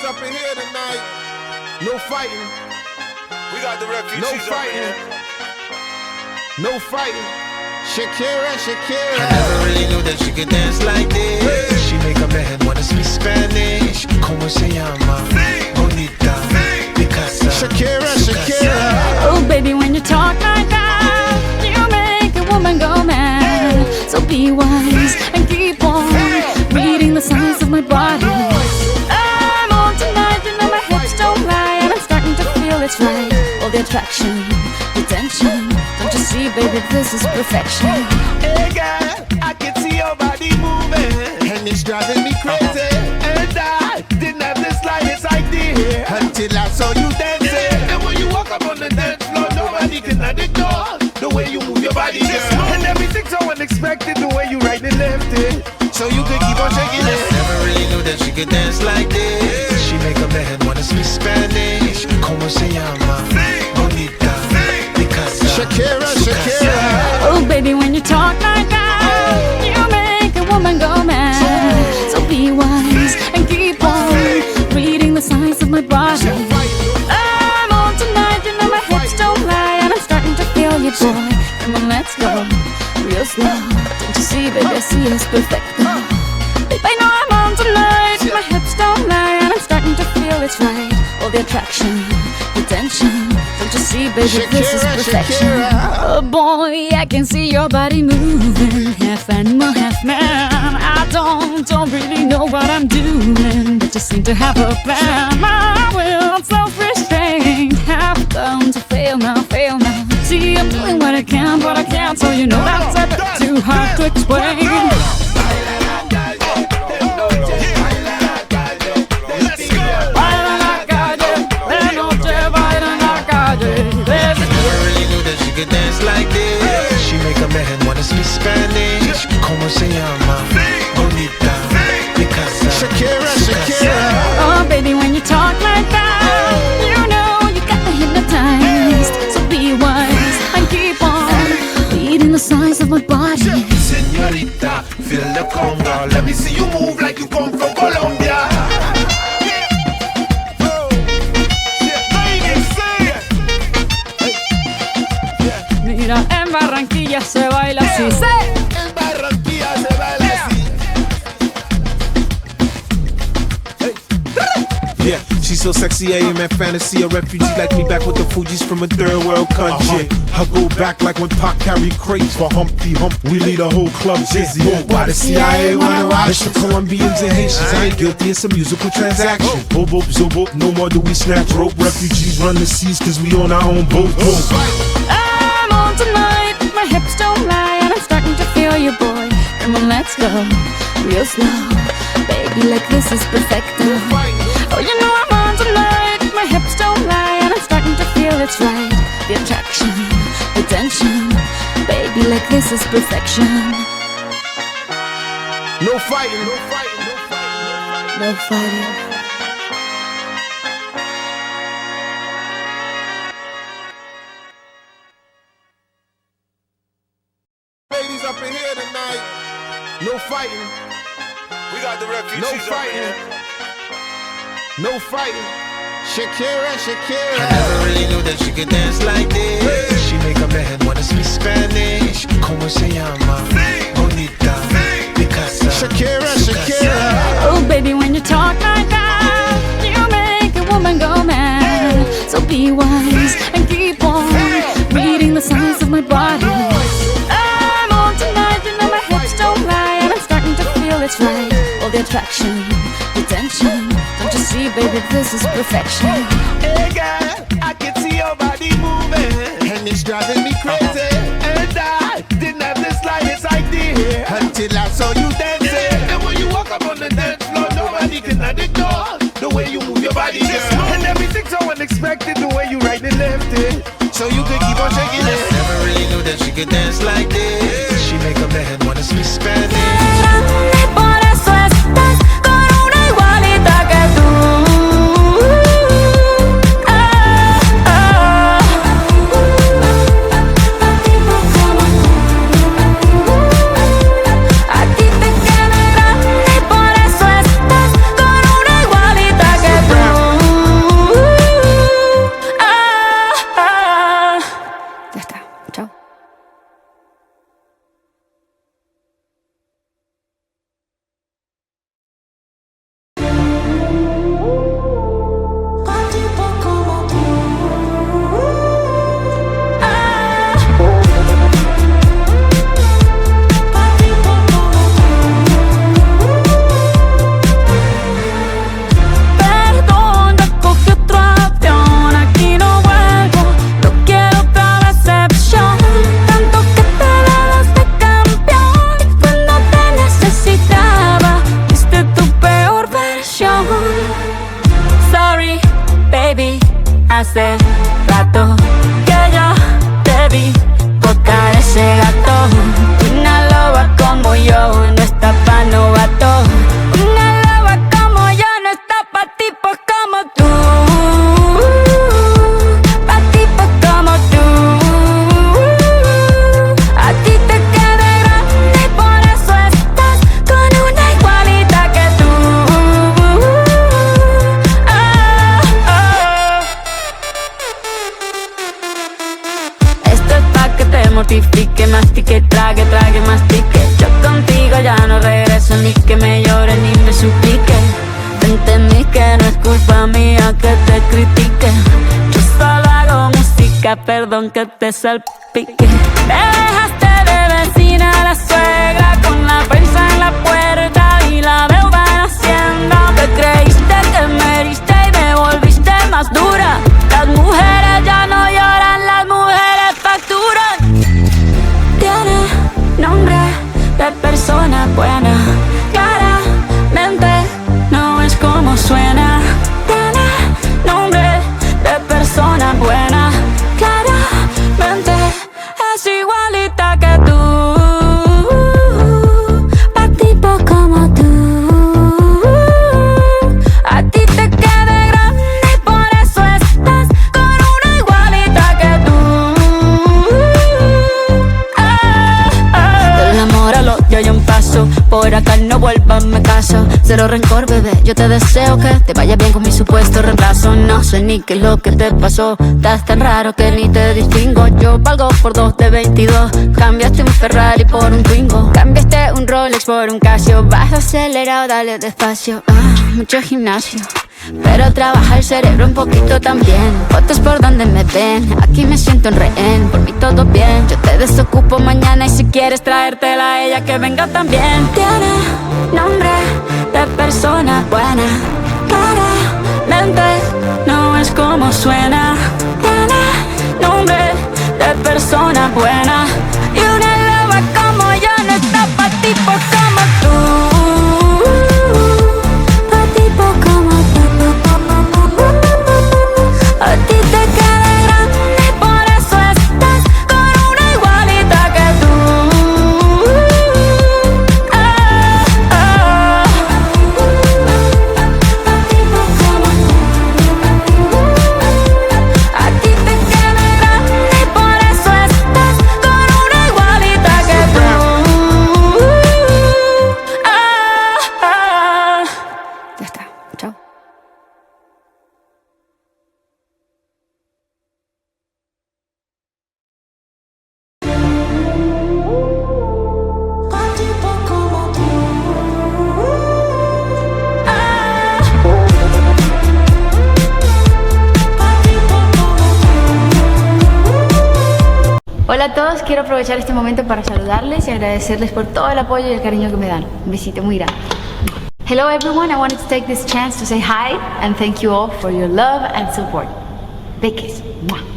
up in here tonight. No fighting. We got the refugees. No fighting. No fighting. Shakira, Shakira. I never really knew that she could dance like this. She make a man wanna speak Spanish. Como se llama? Bonita. Picasa. Shakira, Shakira. Oh baby, when you talk like that, you make a woman go mad. So be wise and keep on reading the signs of my body. I'm on tonight, you know my hips don't lie, and I'm starting to feel it's right. All the attraction, the tension. Don't you see, baby, this is perfection. Hey girl, I can see your body moving, And it's driving me crazy. and I didn't have the slightest idea Until I saw you dancing. And when you walk up on the dance floor, nobody can ignore the way you move your body, girl. And everything's so unexpected, the way you right and left it. So you could keep on shaking it. Never really knew that she could dance like this. She make a man wanna speak Spanish. Como se llama? Bonita. Picasa. Shakira, Shakira. Oh baby, when you talk like that, you make a woman go mad. So be wise and keep on reading the signs of my body. I'm on tonight, you know my hips don't lie, and I'm starting to feel you, boy. Come on, let's go real slow. Don't you see, baby, I see it's perfect. Babe, I know I'm on tonight. My hips don't lie, and I'm starting to feel it's right. All the attraction, the tension. Don't you see, baby, this is Shakira, perfection. Shakira. Oh boy, I can see your body moving, half animal, half man. I don't really know what I'm doing, but just seem to have a plan. My will, self-restraint, have come to fail now, fail now. See, I'm doing what I can, but I can't, so you know that's a bit too hard to explain. Could dance like this. She make a man wanna speak Spanish. Como se llama? Bonita. Picasa. Shakira, Shakira. Oh baby, when you talk like that, you know you got me hypnotized. So be wise and keep on reading the signs of my body. Señorita, feel the conga. Let me see you move like you come from Colombia. Mira, en Barranquilla se baila así. En Barranquilla se baila así. Yeah, she's so sexy, I am at fantasy. A refugee like me back with the Fugees from a third world country. I go back like when Pac carried crates for Humpty Hump. We lead a whole club dizzy. Why the CIA wanna watch? It's the Colombians and Haitians. I ain't guilty, it's a musical transaction. Boop, boop, zo, boop, no more do we snatch rope. Refugees run the seas cause we on our own boat. I'm on tonight, my hips don't lie, and I'm starting to feel you, boy. Come on, let's go real slow. Baby, like this is perfect. Oh, you know I'm on tonight, my hips don't lie, and I'm starting to feel it's right. The attraction, the tension. Baby, like this is perfection. No fighting. No fighting. No fighting. No fighting. Ladies up in here tonight. No fighting. We got the refugees. No up in fighting. here. No fighting. Shakira, I Shakira. never really knew that she could dance like this. She make a man wanna speak Spanish. Como se llama? Bonita. Picasa. Shakira, Shakira. Oh baby, when you talk like that, you make a woman go mad. So be wise and keep on reading the signs of my body. I'm on tonight, you know my hips don't lie, and I'm starting to feel it's right. All the attraction, the tension. Don't you see, baby, this is perfection. Hey girl, I can see your body moving, And it's driving me crazy. and I didn't have the slightest idea Until I saw you dancing. And when you walk up on the dance floor, nobody can ignore the way you move your body, girl. And everything's so unexpected, the way you right and left it. So you could keep on shaking it. Never really knew that she could dance like this. She make a man wanna speak Spanish. Por eso estás con una igualita que tú. A ti te queda grande, por eso estás con una igualita que tú. Baby, hace rato que yo te vi tocar ese gato. Una loba como yo no está pa' novato. Una loba como yo no está pa' tipos como tú. Pa' tipos como tú. A ti te queda grande y por eso estás con una igualita que tú. Esto es pa' que te mortifique, mastique, trague, trague, mastique. Yo contigo ya no regreso, ni que me llore ni me suplique. Entendí que no es culpa mía que te critique. Yo solo hago música, perdón que te salpique. Me dejaste de vecina a la suegra, con la prensa en la puerta y la deuda en Hacienda. Te creíste que me heriste y me volviste más dura. Las mujeres ya no lloran, las mujeres facturan. Tiene nombre de persona buena, claramente no es como suena. Tiene nombre de persona buena, claramente es igualita que tú. Pa' tipos como tú. A ti te queda grande y por eso estás con una igualita que tú. Del amor al odio hay un paso, por acá no vuelvas, me caso. Cero rencor, bebé, yo te deseo que te vaya bien con mi supuesto reemplazo. No sé ni qué es lo que te pasó, estás tan raro que ni te distingo. Yo valgo por 2 de 22, cambiaste un Ferrari por un Twingo. Cambiaste un Rolex por un Casio, vas acelerado, dale despacio. Mucho gimnasio, pero trabaja el cerebro un poquito también. Fotos por donde me ven, aquí me siento en rehén. Por mí todo bien, yo te desocupo mañana. Y si quieres traértela a ella, que venga también. Tiene nombre de persona buena, claramente no es como suena. Tiene nombre de persona buena, y una loba como yo no está pa' tipos como tú. A ti te queda grande y por eso estás con una igualita que tú. A ti te queda grande y por eso estás con una igualita que tú. Ya está, chao. Hola a todos, quiero aprovechar este momento para saludarles y agradecerles por todo el apoyo y el cariño que me dan. Un besito muy grande. Hello everyone, I wanted to take this chance to say hi and thank you all for your love and support. Big kiss. Mwah.